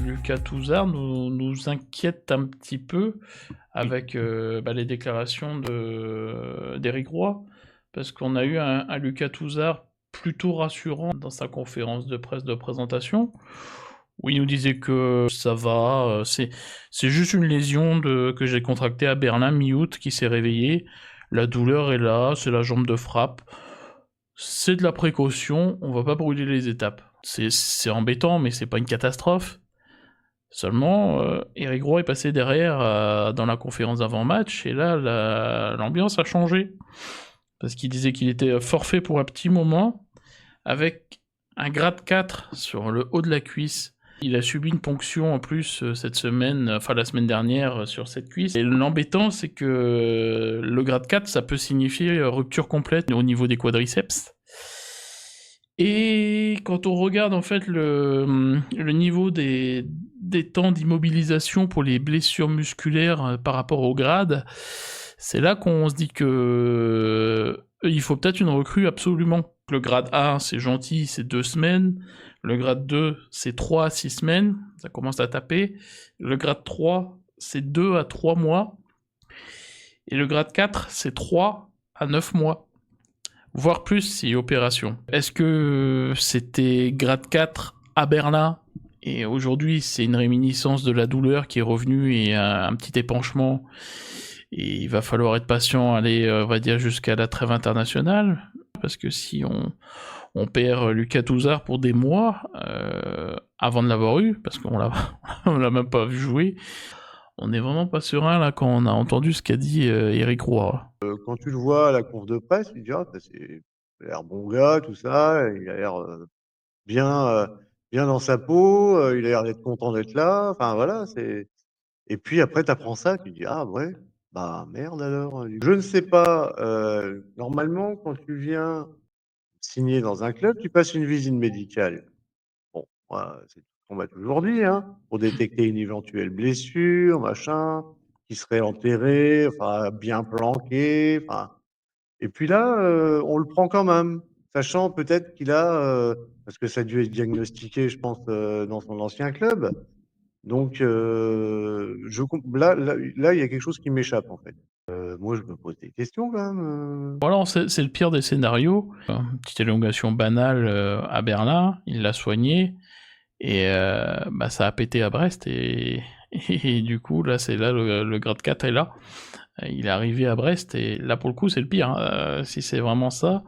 Lucas Touzard nous inquiète un petit peu Oui. avec les déclarations d'Éric Roy, parce qu'on a eu un Lucas Touzard plutôt rassurant dans sa conférence de presse de présentation, où il nous disait que ça va, c'est juste une lésion que j'ai contractée à Berlin mi-août qui s'est réveillée, la douleur est là, c'est la jambe de frappe, c'est de la précaution, on va pas brûler les étapes. C'est embêtant, mais c'est pas une catastrophe. Seulement, Éric Roy est passé derrière dans la conférence d'avant-match, et là, l'ambiance a changé. Parce qu'il disait qu'il était forfait pour un petit moment, avec un grade 4 sur le haut de la cuisse. Il a subi une ponction en plus cette semaine, enfin la semaine dernière, sur cette cuisse. Et l'embêtant, c'est que le grade 4, ça peut signifier rupture complète au niveau des quadriceps. Et quand on regarde en fait le niveau des temps d'immobilisation pour les blessures musculaires par rapport au grade, c'est là qu'on se dit que il faut peut-être une recrue absolument. Le grade A, c'est gentil, c'est 2 semaines. Le grade 2, c'est 3 à 6 semaines. Ça commence à taper. Le grade 3, c'est 2 à 3 mois. Et le grade 4, c'est 3 à 9 mois. Voire plus si opération. Est-ce que c'était grade 4 à Berlin et aujourd'hui c'est une réminiscence de la douleur qui est revenue et un petit épanchement et il va falloir être patient, aller on va dire jusqu'à la trêve internationale, parce que si on perd Lucas Touzard pour des mois avant de l'avoir eu, parce qu'on l'a même pas vu jouer, on n'est vraiment pas serein là quand on a entendu ce qu'a dit Éric Roy. Quand tu le vois à la conf de presse, tu te dis: «Ah, bah, il a l'air bon gars, tout ça, il a l'air, bien, bien dans sa peau, il a l'air d'être content d'être là». Enfin voilà, c'est et puis après tu apprends ça, tu te dis: «Ah ouais, bah merde alors, du coup». Je ne sais pas, normalement quand tu viens signer dans un club, tu passes une visite médicale. Bon, moi, c'est ce qu'on m'a toujours dit, hein, pour détecter une éventuelle blessure, machin, qui serait enterrée, enfin bien planquée, enfin et puis là, on le prend quand même, sachant peut-être qu'il a, parce que ça a dû être diagnostiqué, je pense, dans son ancien club. Donc, je comp là, il y a quelque chose qui m'échappe, en fait. Moi, je me pose des questions quand même. Voilà, c'est le pire des scénarios. Petite élongation banale à Berlin, il l'a soigné, et ça a pété à Brest, et du coup, là, c'est là, le grade 4 est là. Il est arrivé à Brest, et là, pour le coup, c'est le pire, hein, si c'est vraiment ça.